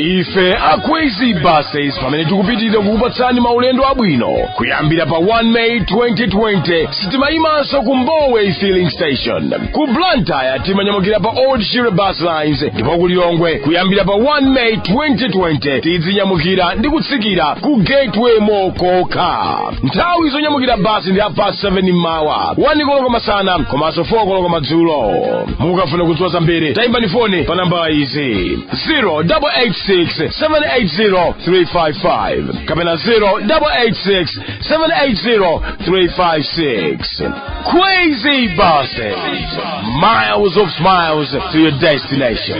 Ife Akwezi Buses pamene tikupitira kukupatsani maulendo abwino kuyambira pa 1 May 2020 sitimayimanso ku Mbowe Filling Station. Ku Blantyre timanyamukira pa Old Shire Bus Lines ndipo ku Lilongwe kuyambira pa 1 May 2020 tidzinyamukira ndi kutsikira ku Gateway Mall kokha. Nthawi zonyamukira basi ndi 7 mmawa, 1 koloko masana komanso 4 koloko madzulo. Mukafuna kudziwa zambiri tayimbani foni pa namba izi 0866-780-355 kapena 0886-780-356. Kwezi Buses, miles of smiles to your destination.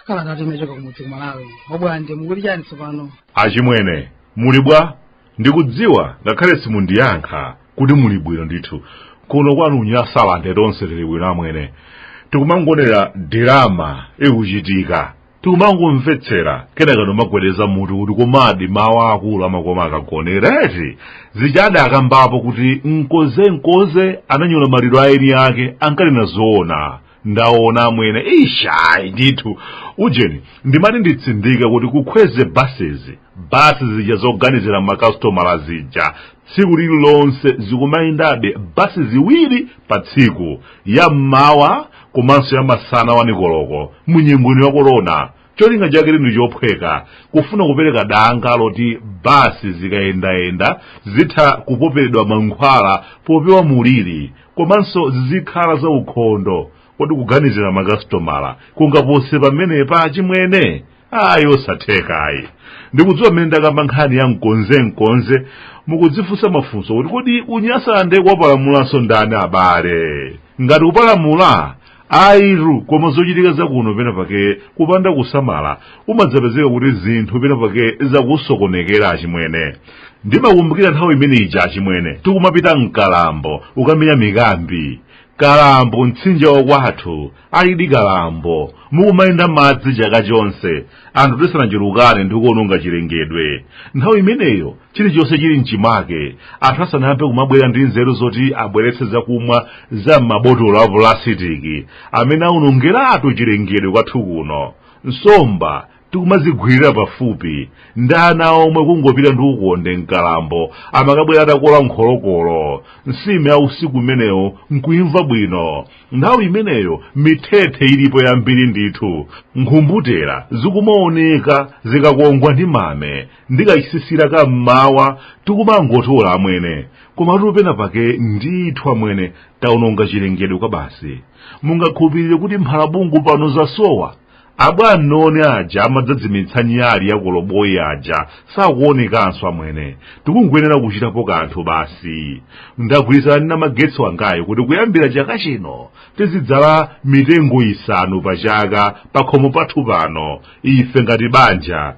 Kala ngati mechoka kumudzi Malawi. Obwanje mukulichani tsopano? Achimwene, muli bwa? Ndikudziwa ngakhale simundiyankha kuti muli bwino ndithu. Kuno kwanu nyasala ndetonse tili bwino amwene. Tikumangonera drama ikuchitika. Tikumangomvetsera kenaka nomagwedeza mutu kuti komadi mawu akulu amakoma akagonereti. Zichada akambapo kuti nkoze ananyola maliro aeni yake ankalina zoona. Ndaona mwene ishai ndithu ujeni ndimati nditsindika kuti kukweze buses zija zoganizira makastomala zija tsiku lililonse zikumayindabe basi ziwiri pa tsiku ya mmawa komanso ya masana wanikoloko munyingwini wa korona. Cholinga chake ndi chophweka kufuna kupereka danga loti basi zikayendayenda zitha kupoperedwa mankhwala popewa muliri komanso zizikhala za ukhondo kodi kuganizira makastomala kungapose pamene pa achimwene ayo satheka ayi. Ndikudziwa mmene ndakamba nkhani ya nkonze mukudzifunsa mafunso kuti kodi unyasande kwapalamulanso ndani abale. Ngati kupalamula airu koma zochitika zakuno pena pake kupanda kusamala umadzapezeka kuti zinthu pena pake zakusokonekera achimwene. Ndimakumbukira nthawi imene ija achimwene tikumapita mkalambo ukamenya mikambi. Kalambo mtsinje wa kwathu alidi kalambo mukumayenda madzi chaka chonse anthu tisanachulukane ndi kuononga chilengedwe. Nthawi imeneyo chilichonse chili mchimake anthu asanayambe kumabwera ndi nzeru zoti abweretse zakumwa za mabotolo a pulasitiki amene aunongeratu chilengedwe kwathu kuno. Nsomba tikumazigwirira pafupi ndana omwe kungopita ndi ukonde mkalambo amakabwera atakola nkholokolo nsime ya usiku meneyo nkuimva bwino. Nthawi imeneyo mithethe ilipo yambiri ndithu nkhumbutera zikumaoneka zikakongwa ndi mame ndikachisisira kammawa tikumangotola amwene koma tupena pake ndithu amwene taunonga chilengedwe kwa basi. Mungakhulupirire kuti mphalabungu pano zasowa abwanone aja amadzadzimitsa nyali ya koloboyi aja sakuonekanso amwene tikungwenera kuchitapo kanthu basi. Ndagwirizana na magetsi wangayo kuti kuyambira chaka chino tizidzala mitengo 5 pa chaka pakhomo pathu pano ife ngati banja.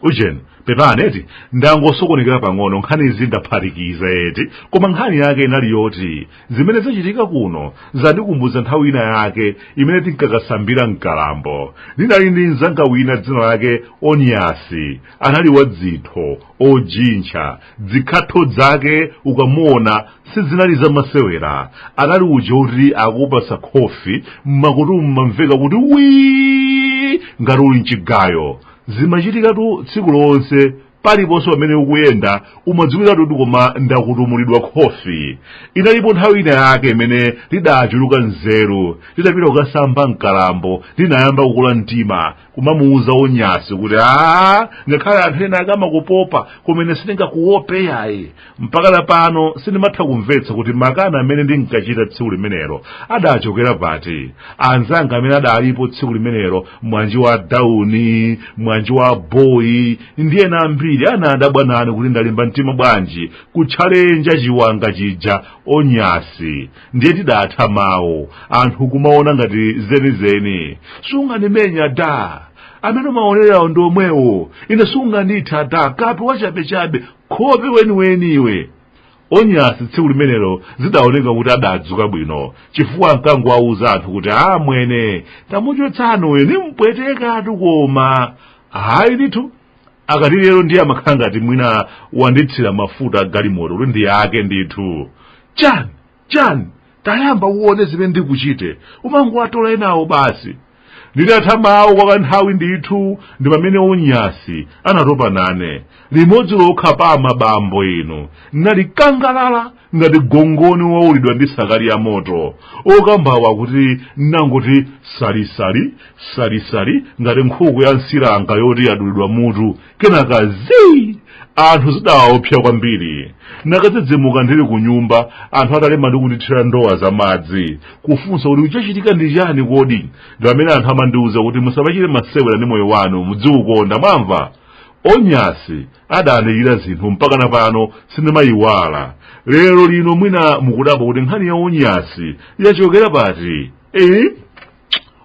Ujeni pepani eti ndangosokonekera pang'ono nkhani izi ndaphatikiza eti koma nkhani yake inali yoti zimene zachitika kuno zandikumbuza nthawi ina yake imene tinkakasambira mkalambo. Ndinali ndi mzanga wina dzina lake Onyasi anali wa dzitho ojincha dzikhatho dzake ukamuona sizinali za masewera anali uja kuti akupasa khofi mmakutu mmamveka kuti wii ngati uli mchigayo. Zimachitikatu tsiku lonse paliponso pamene ukuyenda umadziwira kuti koma ndakutumulidwa khofi. Inalipo nthawi ina yake imene lidachuluka nzeru lidapita kukasamba mkalambo linayamba kukula mtima kumamuuza Onyasi kuti ngakhale anthu ena akamakupopa kumene sindingakuope yayi mpaka pano sindimatha kumvetsa kuti makana amene ndinkachita tsiku limenelo adachokera pati. Anzanga amene adalipo tsiku limenelo mwanji wa Dauni, mwanji wa Boyi ndiye na ambiri anadabwa nane kuti ndalimba mtima bwanji kutchalenja chiwanga chija Onyasi. Ndiye tidatha mawu anthu kumaona ngati zenizeni sunganimenya da amene maonerawo ndi omwewo ine sunganditha da kapi wachabechabe khope weniweniwe. Onyasi tsiku limenelo zidaoneka kuti adadzuka bwino chifukwa mkango auza anthu kuti mwene tamuchotsano weni mpwetekatu koma hayi ndithu akati lero ndiye amakhala ngati mwina wanditsira mafuta galimoto kuti ndi yake ndithu. Chani tayamba uone zimene ndikuchite umangowatola enawo basi. Ndidatha mawu kwa kanthawi ndithu ndi pamene Onyasi anatopa nane limodzi lokha pa mabambo inu nalikangalala ngati gongoni waulidwa ndi sakali ya moto okambawa kuti nangoti salisali ngati nkhuku ya nsiranga yoti yadulidwa mutu kenaka anthu zidawaopsa kwambiri. Nakadzidzimuka ndili ku nyumba anthu atalema ndi kundithira ndowa za madzi kufunsa kuti uchachitika ndi chani kodi. Ndi pamene anthu amandiuza kuti musapachire masewera ndi moyo wanu mudziukonda mwamva. Onyasi adandiyira zinthu mpaka na pano sindimayiwala. Lero lino mwina mukudabwa kuti nkhani ya Onyasi yachokera pati.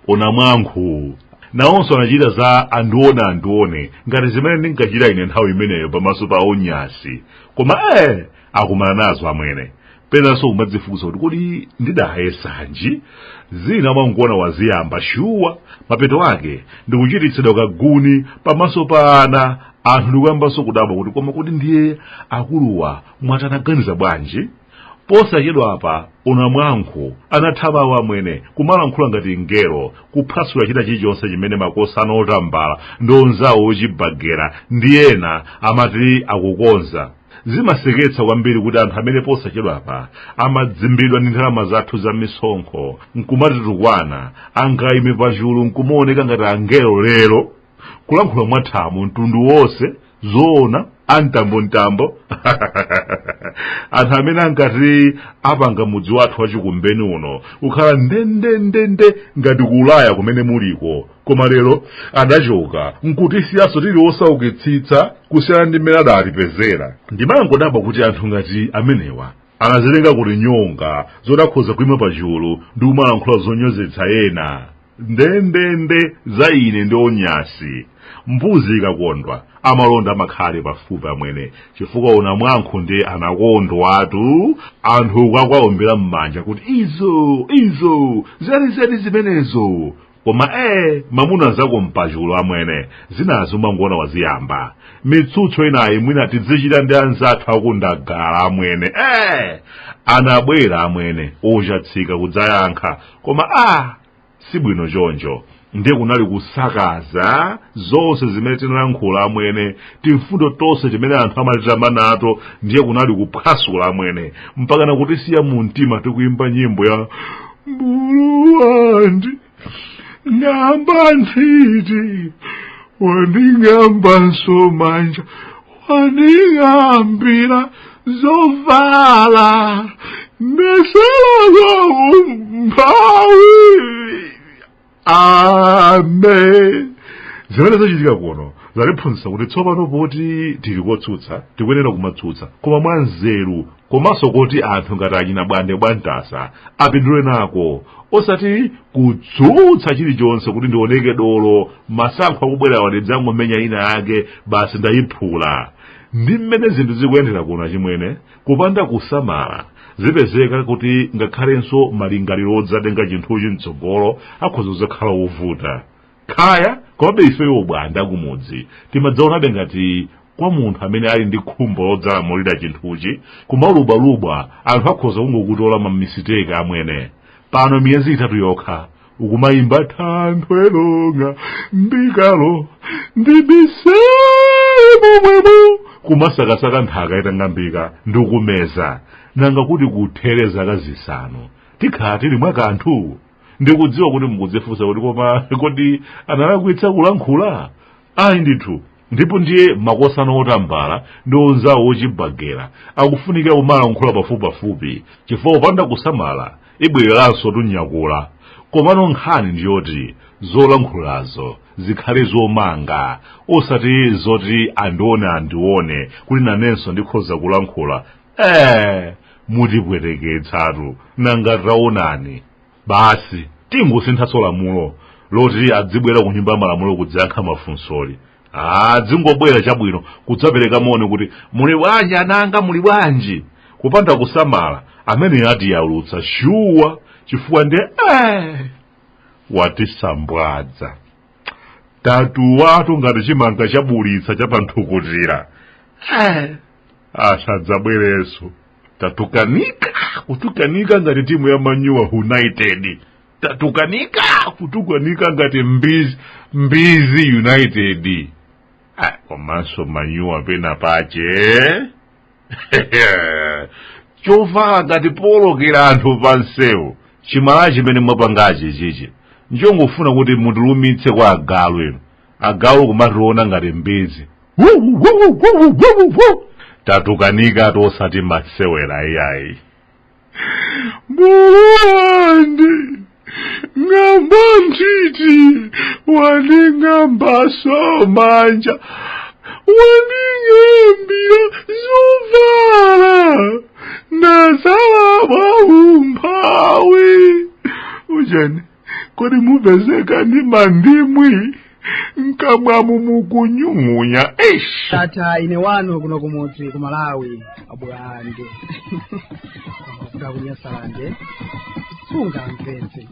Ona mwankhu nawonso anachita za andione ngati zimene ndinkachita ine nthawi imeneyo pamaso pa Onyasi. Koma akumana nazo amwene penanso umadzifunsa kuti kodi ndidayesanji zina mankuona waziyamba shuwa mapeto ake ndikuchititsidwa kaguni pamaso pa ana anthu ndikuyambanso kudabwa kuti koma kuti ndiye akuluwa mwatanaganiza bwanji. Posachedwa apa ona mwankho anathamawa amwene kumalankhula ngati ngero kuphwasula china chilichonse chimene makosa anotambala ndonzawo ochibagera ndi ena amati akukonza. Zimaseketsa kwambiri kuti anthu amene posachedwa apa amadzimbidwa ndi ndalama zathu za misonkho nkumatitukwana angayime pachulu nkumaoneka ngati angelo lero kulankhula mwathamu mtundu wonse zoona antambo anthu amene angati apanga mudzi wathu wachikumbeni uno ukhala ndende ngati kulaya kumene muliko. Koma lero adachoka nkutisiyaso tili osaukitsitsa kusiyana ndi mmene adatipezera. Ndimangodabwa kuti anthu ngati amenewa anazilenga kuti nyonga zodakhoza kuima pachulu ndi kumalankhula zonyozetsa ena ndende za ine ndi Onyasi. Mbuzi ikakondwa amalonda amakhale pafupi amwene chifukwa ona mwankho ndi anakondwa atu anthu kwakwaombera m'manja kuti izo zeri zimenezo. Koma mamuna zako mpachulu amwene zinazo mangoona waziyamba mitsutso inayi mwina tidzichita ndi anzathu akundagala amwene anabwera amwene ochatsika kudzayankha koma sibwino choncho. Ndiye kunali kusakaza zonse zimene tinalankhula amwene timfundo tonse chimene anthu amatitama nato ndiye kunali kuphwasula amwene mpaka nakutisiya mu mtima tikuyimba nyimbo ya mbulu wandi ngamba nthiti wandingamba nsomanja wandingambira zovala meselazo mpawi. Amen. Zimene zachitika kuno zaliphunzitsa kuti tsopano poti tili kotsutsa tikuyenera kumatsutsa koma mwanzeru komanso kuti anthu ngati achina bwande bwantasa apindule nako osati kutsutsa chilichonse kuti ndioneke dolo masankho akubwera wadidzangomenya ina yake basi ndayiphula. Ndi mmene zinthu zikuyendera kuno chimwene kupanda kusamala zipezeka kuti ngakhalenso malingaliro odzatenga chinthuchi mtsogolo akhoza kuzakhala ovuta. Khaya komabe ifeyo bwanda kumudzi timadzaonabe ngati kwa munthu amene ali ndi khumbo lodzalamulira chinthuchi kumalubalubwa anthu akhoza kungokutola mamisiteka amwene. Pano miyezi 3 yokha ukumayimba thanthwe longa mbikalo ndibise momwemo kumasakasaka nthaka itang'ambika ndikumeza nanga kuti kuthere zaka zisanu tikhala tili mwa kanthu ndikudziwa kuti mukudzifunsa kuti koma kodi analakwitsa kulankhula ayi ndithu ndipo ndiye makosano otambala ndi onzawo ochibagera akufunika kumalankhula pafupipafupi chifukwa popanda kusamala ibwereranso tunyakula komano nkhani ndiyoti zolankhulazo zikhale zomanga osati zoti andione kuti nanenso ndikhoza kulankhula mutipweteketsatu nanga taonani basi tingosinthaso lamulo loti adzibwera ku nyumba ya malamulo kudzayankha mafunsoli dzingobwera chabwino kudzapereka moni kuti muli bwanji ananga muli bwanji kupanda kusamala amene atiyaulutsa shuwa chifukwa ndi watisambwadza tatu watu ngati chimanga chabulitsa chapanthukutira asadzabwereso kutukanika ngati timu ya Manure United kutukanika ngati Mbizi United komanso Manure pena pache chovala ngati polokera anthu pansewu chimala chimene mwapangachi chichi njongofuna kuti mutulumitse kwa agalu kumationa ngati Mbizi tatukanika tosati masewera iyayi mulandi ng'amba ntiti waning'ambaso manja waning'ambira zovala ndazala umphawi ujani kodi mupezeka ndi mandimwi nkamwamu mukunyung'unya tata ine wano kuno kumudzi ku Malawi abulande kakunyasalande sunga mpenzi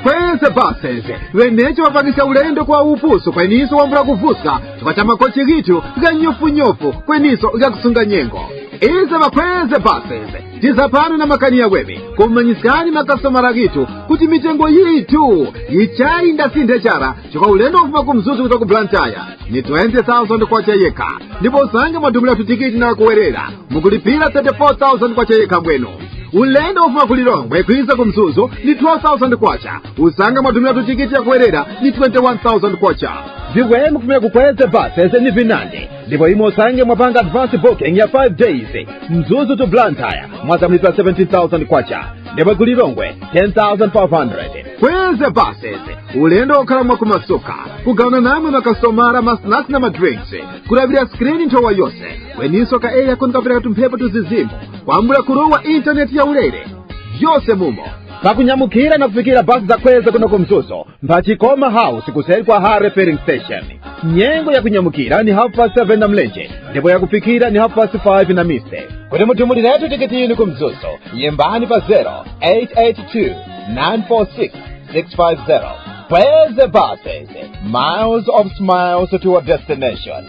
Kweze buses wenecho wapangisa ulendo kwa upuso kweniso wambula kuvuska tukachama kochi gitu ganyofu kweniso gakusunga nyengo ize makweze buses tizapano na makania wewe kumanyisikani makastomara gitu kuti mitengo yitu yichai ndasinde chara chukwa ulendo ufuma kumzuzu kutoku Blantyre ni 20,000 kwa chayeka ndipo usange madumila tutikiti na kuwerera mukulipira 34,000 kwa chayeka mwenu ulendo ufuma kulilongwe kuiza kumzuzu ni 12,000 kwacha usanga madumila tutikiti ya kuwerera ni 21,000 kwacha viwe mufumile kukweze buses ni vinande ndipo imo usange mwapanga advance booking ya 5 days mzuzu to Blantyre mwazamlipa 17,000 kwacha ndipo kulilongwe 10,500 kweze buses ulendo okhala kumasuka kugawana namwe makastomara masnacks na madrinks kulabira screen ntowa yose kweniso ka area konkapira tumphepo tuzizimu kwambula kurowa internet ya ulere yose mumo pakunyamukira na kufikira basi za kweze kuno kumzuzu mpachikoma house kuseri kwa Hare Ferrying Station nyengo ya kunyamukira ni 7:30 na mlenje ndipo ya kufikira ni 5:30 na mise kuti mutumuliretu tikiti yinu kumzuzu yembani pa 0882-946-650 Kweze buses, miles of smiles to a destination.